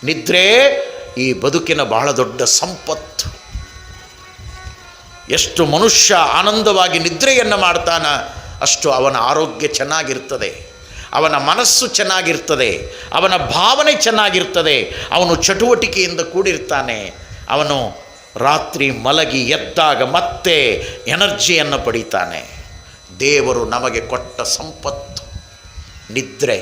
ನಿದ್ರೆ ಈ ಬದುಕಿನ ಬಹಳ ದೊಡ್ಡ ಸಂಪತ್ತು. ಎಷ್ಟು ಮನುಷ್ಯ ಆನಂದವಾಗಿ ನಿದ್ರೆಯನ್ನು ಮಾಡ್ತಾನ ಅಷ್ಟು ಅವನ ಆರೋಗ್ಯ ಚೆನ್ನಾಗಿರ್ತದೆ, ಅವನ ಮನಸ್ಸು ಚೆನ್ನಾಗಿರ್ತದೆ, ಅವನ ಭಾವನೆ ಚೆನ್ನಾಗಿರ್ತದೆ, ಅವನು ಚಟುವಟಿಕೆಯಿಂದ ಕೂಡಿರ್ತಾನೆ. ಅವನು ರಾತ್ರಿ ಮಲಗಿ ಎದ್ದಾಗ ಮತ್ತೆ ಎನರ್ಜಿಯನ್ನು ಪಡೀತಾನೆ. ದೇವರು ನಮಗೆ ಕೊಟ್ಟ ಸಂಪತ್ತು ನಿದ್ರೆ.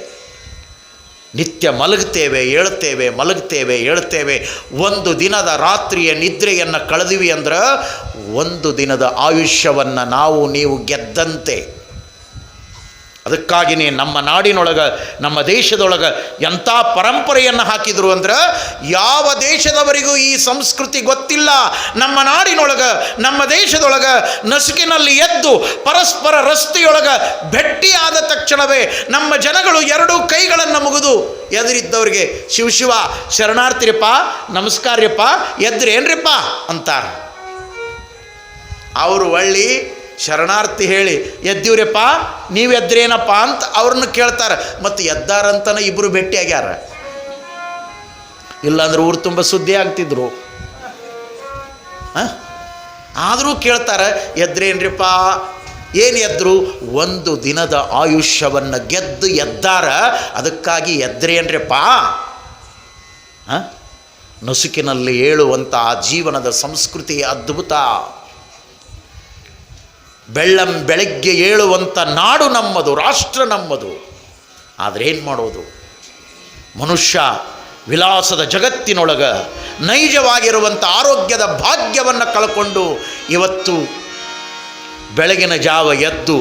ನಿತ್ಯ ಮಲಗ್ತೇವೆ, ಏಳ್ತೇವೆ. ಒಂದು ದಿನದ ರಾತ್ರಿಯ ನಿದ್ರೆಯನ್ನು ಕಳೆದಿವಿ ಅಂದ್ರೆ ಒಂದು ದಿನದ ಆಯುಷ್ಯವನ್ನು ನೀವು ಗೆದ್ದಂತೆ. ಅದಕ್ಕಾಗಿಯೇ ನಮ್ಮ ನಾಡಿನೊಳಗೆ, ನಮ್ಮ ದೇಶದೊಳಗೆ ಎಂಥ ಪರಂಪರೆಯನ್ನು ಹಾಕಿದರು ಅಂದ್ರೆ, ಯಾವ ದೇಶದವರಿಗೂ ಈ ಸಂಸ್ಕೃತಿ ಗೊತ್ತಿಲ್ಲ. ನಮ್ಮ ನಾಡಿನೊಳಗೆ, ನಮ್ಮ ದೇಶದೊಳಗೆ ನಸುಕಿನಲ್ಲಿ ಎದ್ದು ಪರಸ್ಪರ ರಸ್ತೆಯೊಳಗೆ ಭೇಟಿಯಾದ ತಕ್ಷಣವೇ ನಮ್ಮ ಜನಗಳು ಎರಡೂ ಕೈಗಳನ್ನು ಮುಗಿದು ಎದುರಿದ್ದವರಿಗೆ ಶಿವ ಶರಣಾರ್ಥಿರಪ್ಪ, ನಮಸ್ಕಾರ್ಯಪ್ಪ, ಎದ್ರೇನ್ರಿಪ್ಪ ಅಂತಾರೆ. ಅವರು ಒಳ್ಳಿ ಶರಣಾರ್ಥಿ ಹೇಳಿ ಎದ್ದೀವ್ರಪ್ಪ, ನೀವು ಎದ್ರೇನಪ್ಪ ಅಂತ ಅವ್ರನ್ನ ಕೇಳ್ತಾರೆ. ಮತ್ತು ಎದ್ದಾರಂತನ ಇಬ್ಬರು ಭೇಟಿಯಾಗ್ಯಾರ, ಇಲ್ಲಾಂದ್ರೆ ಊರು ತುಂಬ ಸುದ್ದಿ ಆಗ್ತಿದ್ರು. ಆದರೂ ಕೇಳ್ತಾರೆ, ಎದ್ರೇನ್ರಿಪ್ಪ, ಏನು ಎದ್ರು? ಒಂದು ದಿನದ ಆಯುಷ್ಯವನ್ನು ಗೆದ್ದು ಎದ್ದಾರ, ಅದಕ್ಕಾಗಿ ಎದ್ರೇನ್ರಿಪ್ಪ. ನಸುಕಿನಲ್ಲಿ ಏಳುವಂಥ ಜೀವನದ ಸಂಸ್ಕೃತಿ ಅದ್ಭುತ. ಬೆಳಗ್ಗೆ ಏಳುವಂಥ ನಾಡು ನಮ್ಮದು, ರಾಷ್ಟ್ರ ನಮ್ಮದು. ಆದರೆ ಏನು ಮಾಡೋದು? ಮನುಷ್ಯ ವಿಲಾಸದ ಜಗತ್ತಿನೊಳಗೆ ನೈಜವಾಗಿರುವಂಥ ಆರೋಗ್ಯದ ಭಾಗ್ಯವನ್ನು ಕಳ್ಕೊಂಡು ಇವತ್ತು ಬೆಳಗಿನ ಜಾವ ಎದ್ದು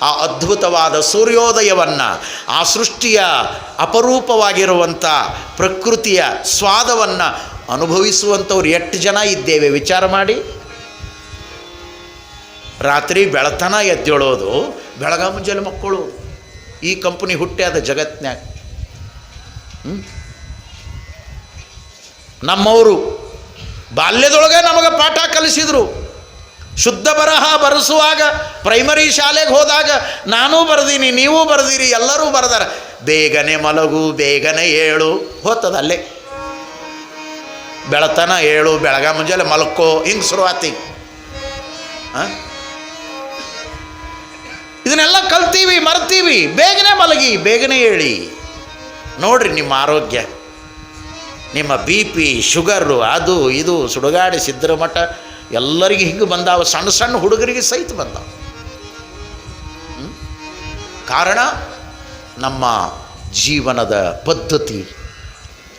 ಆ ಅದ್ಭುತವಾದ ಸೂರ್ಯೋದಯವನ್ನು, ಆ ಸೃಷ್ಟಿಯ ಅಪರೂಪವಾಗಿರುವಂಥ ಪ್ರಕೃತಿಯ ಸ್ವಾದವನ್ನು ಅನುಭವಿಸುವಂಥವ್ರು ಎಷ್ಟು ಜನ ಇದ್ದೇವೆ ವಿಚಾರ ಮಾಡಿ. ರಾತ್ರಿ ಬೆಳತನ ಎದ್ದೇಳೋದು, ಬೆಳಗ ಮುಂಜಾನೆ ಮಕ್ಕಳು. ಈ ಕಂಪನಿ ಹುಟ್ಟ್ಯಾದ ಜಗತ್ನ್ಯಾಗ. ನಮ್ಮವರು ಬಾಲ್ಯದೊಳಗೆ ನಮಗೆ ಪಾಠ ಕಲಿಸಿದರು. ಶುದ್ಧ ಬರಹ ಬರೆಸುವಾಗ ಪ್ರೈಮರಿ ಶಾಲೆಗೆ ಹೋದಾಗ ನಾನೂ ಬರೆದೀನಿ, ನೀವೂ ಬರೆದಿರಿ, ಎಲ್ಲರೂ ಬರೆದಾರ. ಬೇಗನೆ ಮಲಗು, ಬೇಗನೆ ಏಳು, ಹೋಗ್ತದ ಅಲ್ಲೇ. ಬೆಳತನ ಏಳು, ಬೆಳಗ ಮುಂಜಾನೆ ಮಲ್ಕೋ, ಹಿಂಗೆ ಶುರುವಾತಿ. ಇದನ್ನೆಲ್ಲ ಕಲ್ತೀವಿ, ಮರ್ತೀವಿ. ಬೇಗನೆ ಮಲಗಿ, ಬೇಗನೆ ಹೇಳಿ. ನೋಡ್ರಿ ನಿಮ್ಮ ಆರೋಗ್ಯ, ನಿಮ್ಮ BP, ಶುಗರು, ಅದು ಇದು ಸುಡುಗಾಡಿ ಸಿದ್ದರ ಮಠ ಎಲ್ಲರಿಗೆ ಹಿಂಗೆ ಬಂದಾವ. ಸಣ್ಣ ಸಣ್ಣ ಹುಡುಗರಿಗೆ ಸಹಿತ ಬಂದಾವ. ಕಾರಣ ನಮ್ಮ ಜೀವನದ ಪದ್ಧತಿ,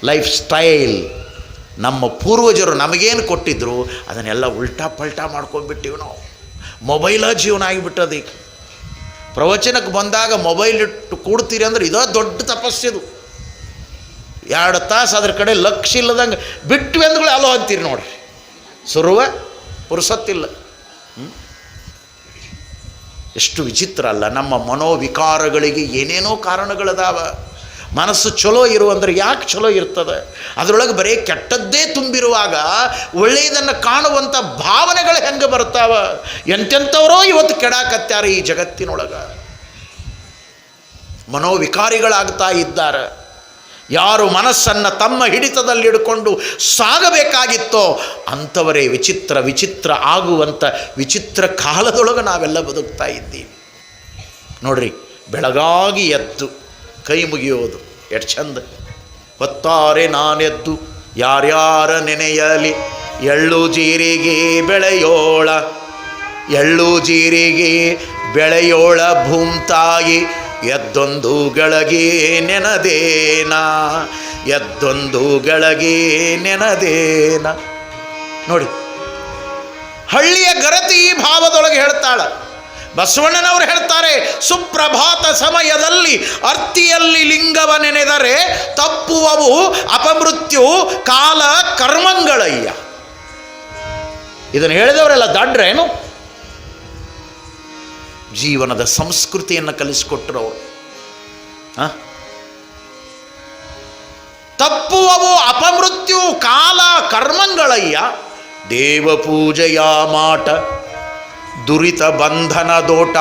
ಲೈಫ್ ಸ್ಟೈಲ್. ನಮ್ಮ ಪೂರ್ವಜರು ನಮಗೇನು ಕೊಟ್ಟಿದ್ರು ಅದನ್ನೆಲ್ಲ ಉಲ್ಟಾ ಪಲ್ಟಾ ಮಾಡ್ಕೊಂಡ್ಬಿಟ್ಟಿವಿ ನಾವು. ಮೊಬೈಲ ಜೀವನ ಆಗಿಬಿಟ್ಟದ. ಈಗ ಪ್ರವಚನಕ್ಕೆ ಬಂದಾಗ ಮೊಬೈಲ್ ಇಟ್ಟು ಕೂಡ್ತೀರಿ ಅಂದ್ರೆ ಇದೋ ದೊಡ್ಡ ತಪಸ್ಸಿದು. 2 ತಾಸು ಅದ್ರ ಕಡೆ ಲಕ್ಷ್ಯ ಇಲ್ಲದಂಗೆ ಬಿಟ್ಟು ಅಂದ್ಗಳು ಅಲೋ ಅಂತೀರಿ ನೋಡ್ರಿ. ಸುರುವ ಪುರುಸತ್ತಿಲ್ಲ. ಎಷ್ಟು ವಿಚಿತ್ರ ಅಲ್ಲ. ನಮ್ಮ ಮನೋವಿಕಾರಗಳಿಗೆ ಏನೇನೋ ಕಾರಣಗಳದಾವ. ಮನಸ್ಸು ಚಲೋ ಇರುವಂದ್ರೆ ಯಾಕೆ ಚಲೋ ಇರ್ತದೆ? ಅದರೊಳಗೆ ಬರೀ ಕೆಟ್ಟದ್ದೇ ತುಂಬಿರುವಾಗ ಒಳ್ಳೆಯದನ್ನು ಕಾಣುವಂಥ ಭಾವನೆಗಳು ಹೆಂಗೆ ಬರ್ತಾವ? ಎಂತೆಂಥವರೋ ಇವತ್ತು ಕೆಡಾಕತ್ಯಾರ ಈ ಜಗತ್ತಿನೊಳಗೆ. ಮನೋವಿಕಾರಿಗಳಾಗ್ತಾ ಇದ್ದಾರೆ. ಯಾರು ಮನಸ್ಸನ್ನು ತಮ್ಮ ಹಿಡಿತದಲ್ಲಿ ಹಿಡ್ಕೊಂಡು ಸಾಗಬೇಕಾಗಿತ್ತೋ ಅಂಥವರೇ ವಿಚಿತ್ರ ಆಗುವಂಥ ವಿಚಿತ್ರ ಕಾಲದೊಳಗೆ ನಾವೆಲ್ಲ ಬದುಕ್ತಾ ಇದ್ದೀವಿ. ನೋಡ್ರಿ, ಬೆಳಗಾಗಿ ಎದ್ದು ಕೈ ಮುಗಿಯೋದು ಎಷ್ಟು ಚಂದ. ಹೊತ್ತಾರೆ ನಾನೆದ್ದು ಯಾರ್ಯಾರ ನೆನೆಯಲಿ, ಎಳ್ಳು ಜೀರಿಗೆ ಬೆಳೆಯೋಳ, ಎಳ್ಳು ಜೀರಿಗೆ ಬೆಳೆಯೋಳ ಭೂಮ್ತಾಯಿ, ಎದ್ದೊಂದು ಗಳಗೆ ನೆನದೇನ, ಎದ್ದೊಂದು ಗಳಗೆ ನೆನದೇನ. ನೋಡಿ, ಹಳ್ಳಿಯ ಗರತಿ ಈ ಭಾವದೊಳಗೆ ಹೇಳ್ತಾಳ. ಬಸವಣ್ಣನವರು ಹೇಳ್ತಾರೆ, ಸುಪ್ರಭಾತ ಸಮಯದಲ್ಲಿ ಅರ್ತಿಯಲ್ಲಿ ಲಿಂಗವ ನೆನೆದರೆ ತಪ್ಪುವವು ಅಪಮೃತ್ಯು ಕಾಲ ಕರ್ಮಂಗಳಯ್ಯ. ಇದನ್ನು ಹೇಳಿದವರೆಲ್ಲ ದಾಡ್ರೇನು? ಜೀವನದ ಸಂಸ್ಕೃತಿಯನ್ನು ಕಲಿಸಿಕೊಟ್ಟರು ಅವರು. ತಪ್ಪುವವು ಅಪಮೃತ್ಯು ಕಾಲ ಕರ್ಮಂಗಳಯ್ಯ, ದೇವ ಪೂಜೆಯ ಮಾಟ ದುರಿತ ಬಂಧನ ದೋಟ,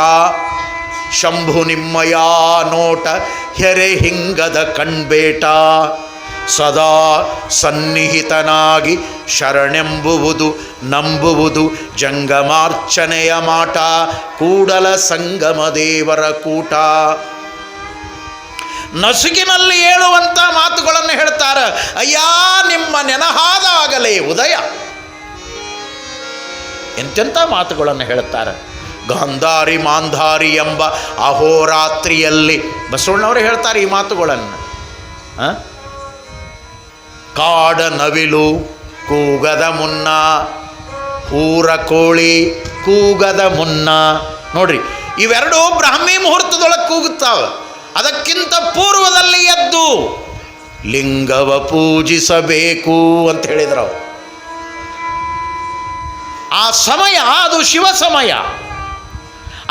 ಶಂಭು ನಿಮ್ಮಯ ನೋಟ ಹೆರೆ ಹಿಂಗದ ಕಣ್ಬೇಟ, ಸದಾ ಸನ್ನಿಹಿತನಾಗಿ ಶರಣೆಂಬುವುದು ನಂಬುವುದು ಜಂಗಮಾರ್ಚನೆಯ ಮಾಟ ಕೂಡಲ ಸಂಗಮ ದೇವರ ಕೂಟ. ನಸುಕಿನಲ್ಲಿ ಹೇಳುವಂಥ ಮಾತುಗಳನ್ನು ಹೇಳ್ತಾರೆ. ಅಯ್ಯ ನಿಮ್ಮ ನೆನಹಾದಾಗಲೇ ಉದಯ. ಎಂತೆಂಥ ಮಾತುಗಳನ್ನು ಹೇಳ್ತಾರೆ. ಗಾಂಧಾರಿ ಮಾಂಧಾರಿ ಎಂಬ ಅಹೋರಾತ್ರಿಯಲ್ಲಿ ಬಸವಣ್ಣವರು ಹೇಳ್ತಾರೆ ಈ ಮಾತುಗಳನ್ನು. ಕಾಡ ನವಿಲು ಕೂಗದ ಮುನ್ನ, ಊರ ಕೋಳಿ ಕೂಗದ ಮುನ್ನ. ನೋಡ್ರಿ, ಇವೆರಡು ಬ್ರಾಹ್ಮಿ ಮುಹೂರ್ತದೊಳಗೆ ಕೂಗುತ್ತಾವೆ. ಅದಕ್ಕಿಂತ ಪೂರ್ವದಲ್ಲಿ ಎದ್ದು ಲಿಂಗವ ಪೂಜಿಸಬೇಕು ಅಂತ ಹೇಳಿದ್ರು. ಆ ಸಮಯ ಅದು ಶಿವ ಸಮಯ.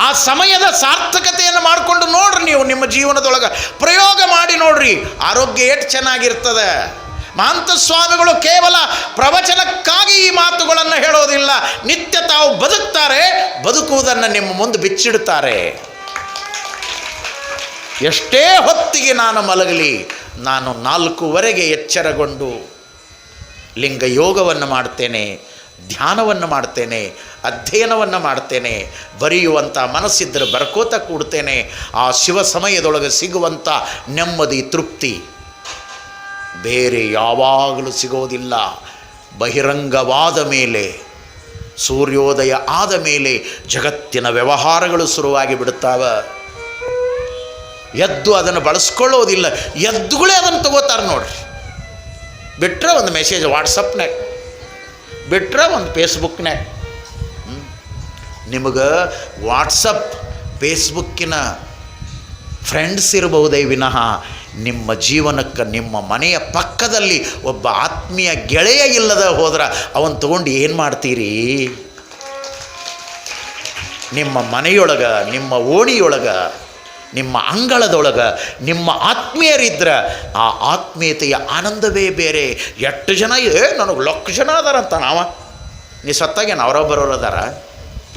ಆ ಸಮಯದ ಸಾರ್ಥಕತೆಯನ್ನು ಮಾಡಿಕೊಂಡು ನೋಡ್ರಿ, ನೀವು ನಿಮ್ಮ ಜೀವನದೊಳಗೆ ಪ್ರಯೋಗ ಮಾಡಿ ನೋಡ್ರಿ, ಆರೋಗ್ಯ ಎಷ್ಟು ಚೆನ್ನಾಗಿರ್ತದೆ. ಮಹಾಂತ ಸ್ವಾಮಿಗಳು ಕೇವಲ ಪ್ರವಚನಕ್ಕಾಗಿ ಈ ಮಾತುಗಳನ್ನು ಹೇಳೋದಿಲ್ಲ, ನಿತ್ಯ ತಾವು ಬದುಕ್ತಾರೆ, ಬದುಕುವುದನ್ನು ನಿಮ್ಮ ಮುಂದೆ ಬಿಚ್ಚಿಡ್ತಾರೆ. ಎಷ್ಟೇ ಹೊತ್ತಿಗೆ ನಾನು ಮಲಗಲಿ, ನಾನು 4:15 ಎಚ್ಚರಗೊಂಡು ಲಿಂಗ ಯೋಗವನ್ನು ಮಾಡ್ತೇನೆ, ಧ್ಯಾನವನ್ನು ಮಾಡ್ತೇನೆ, ಅಧ್ಯಯನವನ್ನು ಮಾಡ್ತೇನೆ, ಬರೆಯುವಂಥ ಮನಸ್ಸಿದ್ದರೆ ಬರ್ಕೋತ ಕೂಡ್ತೇನೆ. ಆ ಶಿವ ಸಮಯದೊಳಗೆ ಸಿಗುವಂಥ ನೆಮ್ಮದಿ, ತೃಪ್ತಿ ಬೇರೆ ಯಾವಾಗಲೂ ಸಿಗೋದಿಲ್ಲ. ಬಹಿರಂಗವಾದ ಮೇಲೆ, ಸೂರ್ಯೋದಯ ಆದ ಮೇಲೆ ಜಗತ್ತಿನ ವ್ಯವಹಾರಗಳು ಶುರುವಾಗಿ ಬಿಡುತ್ತಾವೆ. ಎದ್ದು ಅದನ್ನು ಬಳಸ್ಕೊಳ್ಳೋದಿಲ್ಲ, ಎದ್ದುಗಳೇ ಅದನ್ನು ತಗೋತಾರೆ ನೋಡ್ರಿ. ಬಿಟ್ಟರೆ ಒಂದು ಮೆಸೇಜ್ ವಾಟ್ಸಪ್ನಾಗ, ಬಿಟ್ಟರೆ ಒಂದು ಫೇಸ್ಬುಕ್ನಾಗ. ನಿಮಗೆ ವಾಟ್ಸಪ್ ಫೇಸ್ಬುಕ್ಕಿನ ಫ್ರೆಂಡ್ಸ್ ಇರಬಹುದೇ ವಿನಃ ನಿಮ್ಮ ಜೀವನಕ್ಕೆ, ನಿಮ್ಮ ಮನೆಯ ಪಕ್ಕದಲ್ಲಿ ಒಬ್ಬ ಆತ್ಮೀಯ ಗೆಳೆಯ ಇಲ್ಲದ ಹೋದ್ರೆ ಅವನು ತಗೊಂಡು ಏನು ಮಾಡ್ತೀರಿ? ನಿಮ್ಮ ಮನೆಯೊಳಗೆ, ನಿಮ್ಮ ಓಣಿಯೊಳಗೆ, ನಿಮ್ಮ ಅಂಗಳದೊಳಗೆ ನಿಮ್ಮ ಆತ್ಮೀಯರಿದ್ರೆ ಆ ಆತ್ಮೀಯತೆಯ ಆನಂದವೇ ಬೇರೆ. ಎಷ್ಟು ಜನ ನನಗೆ ಲಕ್ಷ ಜನ ಅದಾರಂತ. ನೀ ಸತ್ತಾಗೇನು ಅವರ ಬರೋರು ಅದಾರ?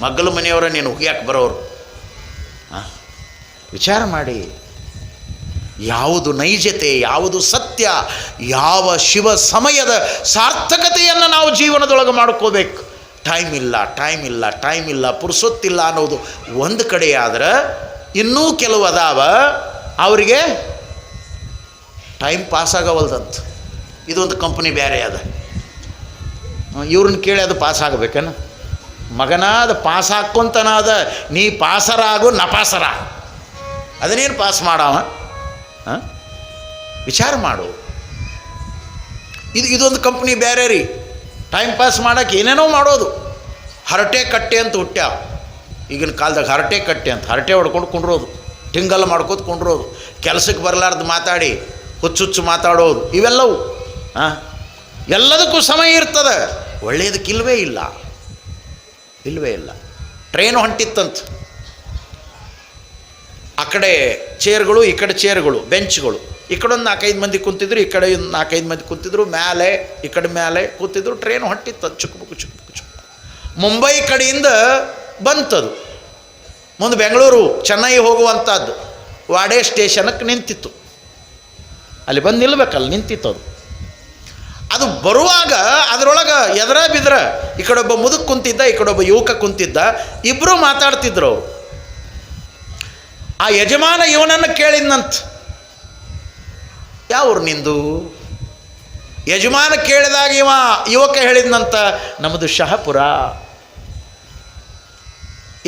ಮಗ್ಗಲ ಮನೆಯವರ ನೀನು ಹುಗಿಯಾಕೆ ಬರೋರು? ವಿಚಾರ ಮಾಡಿ, ಯಾವುದು ನೈಜತೆ, ಯಾವುದು ಸತ್ಯ, ಯಾವ ಶಿವ ಸಮಯದ ಸಾರ್ಥಕತೆಯನ್ನು ನಾವು ಜೀವನದೊಳಗೆ ಮಾಡ್ಕೋಬೇಕು. ಟೈಮ್ ಇಲ್ಲ, ಪುರುಸೊತ್ತಿಲ್ಲ ಅನ್ನೋದು ಒಂದು ಕಡೆ ಆದ್ರೆ, ಇನ್ನೂ ಕೆಲವು ಅದಾವ ಅವರಿಗೆ ಟೈಮ್ ಪಾಸ್ ಆಗವಲ್ದಂತ. ಇದೊಂದು ಕಂಪ್ನಿ ಬೇರೆ ಅದ, ಇವ್ರನ್ನ ಕೇಳಿ ಅದು ಪಾಸ್ ಆಗಬೇಕೇನ? ಮಗನ ಅದು ಪಾಸ್ ಹಾಕ್ಕೊಂತನ ಅದ, ನೀ ಪಾಸರಾಗು ನಪಾಸರ, ಅದನ್ನೇನು ಪಾಸ್ ಮಾಡವ? ವಿಚಾರ ಮಾಡು. ಇದೊಂದು ಕಂಪ್ನಿ ಬೇರೆ ರೀ. ಟೈಮ್ ಪಾಸ್ ಮಾಡೋಕ್ಕೆ ಏನೇನೋ ಮಾಡೋದು. ಹರಟೆ ಕಟ್ಟೆ ಅಂತ ಹುಟ್ಟ್ಯಾವ ಈಗಿನ ಕಾಲದಾಗ. ಹರಟೆ ಕಟ್ಟೆ ಅಂತ, ಹರಟೆ ಹೊಡ್ಕೊಂಡು ಕುಂಡ್ರೋದು, ಟಿಂಗಲ್ ಮಾಡ್ಕೋತ ಕುಂಡ್ರೋದು, ಕೆಲಸಕ್ಕೆ ಬರಲಾರ್ದು ಮಾತಾಡಿ ಹುಚ್ಚುಚ್ಚು ಮಾತಾಡೋದು, ಇವೆಲ್ಲವು. ಎಲ್ಲದಕ್ಕೂ ಸಮಯ ಇರ್ತದೆ, ಒಳ್ಳೆಯದಕ್ಕಿಲ್ವೇ ಇಲ್ಲ. ಟ್ರೈನು ಹೊಂಟಿತ್ತಂತ, ಆ ಕಡೆ ಚೇರ್ಗಳು, ಈ ಕಡೆ ಚೇರ್ಗಳು, ಬೆಂಚ್ಗಳು. ಈ ಕಡೆ ಒಂದು 4-5 ಮಂದಿ ಕುಂತಿದ್ರು, ಈ ಕಡೆ ಒಂದು 4-5 ಮಂದಿ ಕುಂತಿದ್ರು, ಮೇಲೆ ಈ ಕಡೆ ಮೇಲೆ ಕೂತಿದ್ರು. ಟ್ರೈನ್ ಹೊಂಟಿತ್ತಂತ, ಚುಕ್ಬುಕ್. ಮುಂಬೈ ಕಡೆಯಿಂದ ಬಂತದು, ಮುಂದೆ ಬೆಂಗಳೂರು ಚೆನ್ನೈ ಹೋಗುವಂಥದ್ದು. ವಾಡೆ ಸ್ಟೇಷನಕ್ಕೆ ನಿಂತಿತ್ತು. ಅಲ್ಲಿ ಬಂದು ನಿಲ್ಬೇಕಲ್ಲ, ನಿಂತಿತ್ತು ಅದು ಬರುವಾಗ ಅದರೊಳಗೆ ಎದರ ಬಿದ್ರ ಈ ಕಡೆೊಬ್ಬ ಮುದುಕ್ ಕುಂತಿದ್ದ, ಈ ಕಡೆೊಬ್ಬ ಯುವಕ ಕುಂತಿದ್ದ. ಇಬ್ಬರು ಮಾತಾಡ್ತಿದ್ರು ಅವರು. ಆ ಯಜಮಾನ ಇವನನ್ನು ಕೇಳಿದ್ನಂತ, ಯಾವ್ರು ನಿಂದು? ಯಜಮಾನ ಕೇಳಿದಾಗ ಯುವಕ ಹೇಳಿದ್ನಂತ, ನಮ್ಮದು ಶಹಾಪುರ.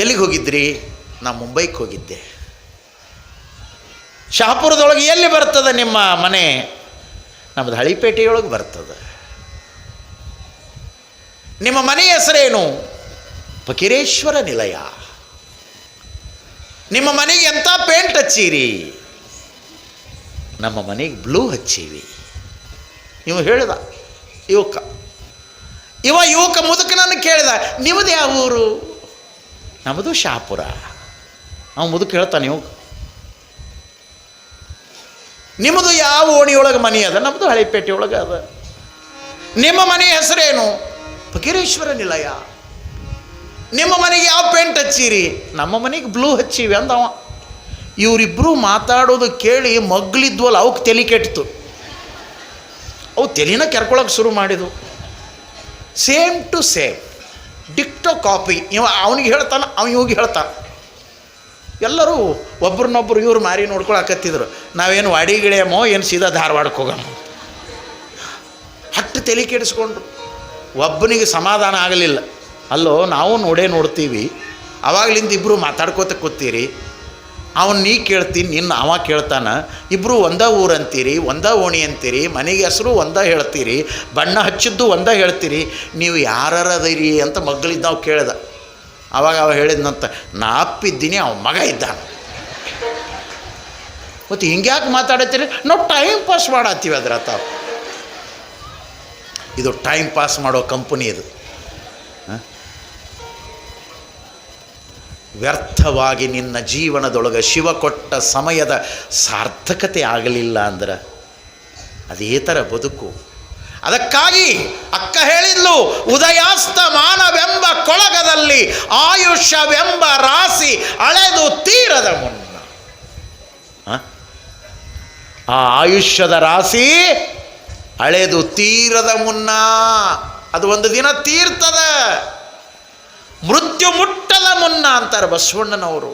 ಎಲ್ಲಿಗೆ ಹೋಗಿದ್ರಿ? ನಾ ಮುಂಬೈಗೆ ಹೋಗಿದ್ದೆ. ಶಹಾಪುರದೊಳಗೆ ಎಲ್ಲಿ ಬರ್ತದೆ ನಿಮ್ಮ ಮನೆ? ನಮ್ಮದು ಹಳಿಪೇಟೆಯೊಳಗೆ ಬರ್ತದೆ. ನಿಮ್ಮ ಮನೆ ಹೆಸರೇನು? ಫಕೀರೇಶ್ವರ ನಿಲಯ. ನಿಮ್ಮ ಮನೆಗೆ ಎಂಥ ಪೇಂಟ್ ಹಚ್ಚೀರಿ? ನಮ್ಮ ಮನೆಗೆ ಬ್ಲೂ ಹಚ್ಚೀವಿ. ಇವ ಹೇಳ್ದ, ಯುವಕ ಮುದುಕನನ್ನು ಕೇಳಿದ, ನಿಮ್ಮದು ಯಾವ ಊರು? ನಮ್ಮದು ಶಹಾಪುರ. ಅವ ಮುದುಕ ಹೇಳ್ತಾನೆ, ನಿಮ್ಮದು ಯಾವ ಓಣಿಯೊಳಗೆ ಮನೆ ಅದ? ನಮ್ಮದು ಹಳಿಪೇಟೆ ಒಳಗೆ ಅದ. ನಿಮ್ಮ ಮನೆ ಹೆಸರೇನು? ಫಕೀರೇಶ್ವರ ನಿಲಯ. ನಿಮ್ಮ ಮನೆಗೆ ಯಾವ ಪೇಂಟ್ ಹಚ್ಚೀರಿ? ನಮ್ಮ ಮನೆಗೆ ಬ್ಲೂ ಹಚ್ಚೀವಿ ಅಂದವ. ಇವರಿಬ್ಬರು ಮಾತಾಡೋದು ಕೇಳಿ ಮಗ್ಲಿದ್ವಲ್ಲ ಅವಕ್ಕೆ ತಲೆ ಕೆಟ್ಟಿತು. ಅವು ತಲೆನ ಕೆರ್ಕೊಳಕ್ಕೆ ಶುರು ಮಾಡಿದ್ವು. ಸೇಮ್ ಟು ಸೇಮ್, ಡಿಕ್ಟೋ ಕಾಪಿ. ಅವನಿಗೆ ಹೇಳ್ತಾನೆ, ಇವಾಗ ಹೇಳ್ತಾನೆ. ಎಲ್ಲರೂ ಒಬ್ರನ್ನೊಬ್ರು ಇವ್ರು ಮಾರಿ ನೋಡ್ಕೊಳಕತ್ತಿದ್ರು. ನಾವೇನು ವಾಡಿಗಿಳಿಯಮ್ಮೋ ಏನು ಸೀದಾ ಧಾರವಾಡಕ್ಕೆ ಹೋಗಮ್ಮ. ಹಟ್ಟು ತಲೆ ಕೆಡಿಸ್ಕೊಂಡ್ರು. ಒಬ್ಬನಿಗೆ ಸಮಾಧಾನ ಆಗಲಿಲ್ಲ. ಅಲ್ಲೋ ನಾವು ನೋಡ್ತೀವಿ, ಅವಾಗಲಿಂದ ಇಬ್ಬರು ಮಾತಾಡ್ಕೋತ ಕೂತೀರಿ. ಅವನು ನೀ ಕೇಳ್ತೀನಿ, ನಿನ್ನ ಅವ ಕೇಳ್ತಾನೆ. ಇಬ್ಬರು ಒಂದೇ ಊರು ಅಂತೀರಿ, ಒಂದೇ ಓಣಿ ಅಂತೀರಿ, ಮನೆಗೆ ಹೆಸರು ಒಂದೇ ಹೇಳ್ತೀರಿ, ಬಣ್ಣ ಹಚ್ಚಿದ್ದು ಒಂದೇ ಹೇಳ್ತೀರಿ. ನೀವು ಯಾರದೀರಿ ಅಂತ ಮಗಳಿದ್ದು ನಾವು ಕೇಳ್ದ. ಅವಾಗ ಅವ ಹೇಳಿದ್ನಂತ, ನಾ ಅಪ್ಪಿದ್ದೀನಿ, ಅವ ಮಗ ಇದ್ದಾನೆ. ಮತ್ತು ಹಿಂಗ್ಯಾಕೆ ಮಾತಾಡತ್ತೀರಿ? ನಾವು ಟೈಮ್ ಪಾಸ್ ಮಾಡತ್ತೀವಿ ಅದ್ರ ತಾವು. ಇದು ಟೈಮ್ ಪಾಸ್ ಮಾಡೋ ಕಂಪನಿ ಇದು. ವ್ಯರ್ಥವಾಗಿ ನಿನ್ನ ಜೀವನದೊಳಗೆ ಶಿವ ಕೊಟ್ಟ ಸಮಯದ ಸಾರ್ಥಕತೆ ಆಗಲಿಲ್ಲ ಅಂದ್ರೆ ಅದೇ ಥರ ಬದುಕು. ಅದಕ್ಕಾಗಿ ಅಕ್ಕ ಹೇಳಿದ್ಲು, ಉದಯಾಸ್ತಮಾನವೆಂಬ ಕೊಳಗದಲ್ಲಿ ಆಯುಷ್ಯವೆಂಬ ರಾಶಿ ಅಳೆದು ತೀರದ ಮುನ್ನ. ಆ ಆಯುಷ್ಯದ ರಾಶಿ ಅಳೆದು ತೀರದ ಮುನ್ನ ಅದು ಒಂದು ದಿನ ತೀರ್ತದ. ಮೃತ್ಯು ಮುಟ್ಟದ ಮುನ್ನ ಅಂತಾರೆ ಬಸವಣ್ಣನವರು.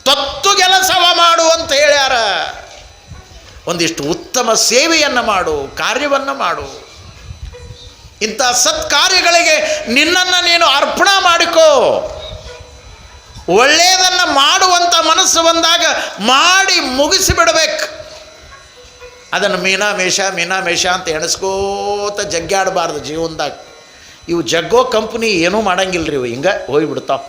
ತತ್ತು ಕೆಲಸವ ಮಾಡು ಅಂತ ಹೇಳ್ಯಾರ. ಒಂದಿಷ್ಟು ಉತ್ತಮ ಸೇವೆಯನ್ನು ಮಾಡು, ಕಾರ್ಯವನ್ನು ಮಾಡು. ಇಂಥ ಸತ್ಕಾರ್ಯಗಳಿಗೆ ನಿನ್ನನ್ನು ನೀನು ಅರ್ಪಣೆ ಮಾಡಿಕೋ. ಒಳ್ಳೆಯದನ್ನು ಮಾಡುವಂಥ ಮನಸ್ಸು ಬಂದಾಗ ಮಾಡಿ ಮುಗಿಸಿಬಿಡಬೇಕು. ಅದನ್ನು ಮೀನಾಮೇಷ ಅಂತ ಎಣಿಸ್ಕೋತ ಜಗ್ಗಾಡಬಾರ್ದು ಜೀವನದಾಗ. ಇವು ಜಗ್ಗೋ ಕಂಪ್ನಿ ಏನೂ ಮಾಡಂಗಿಲ್ಲ ರೀ, ಇವು ಹಿಂಗೆ ಹೋಗಿಬಿಡ್ತಾವೆ.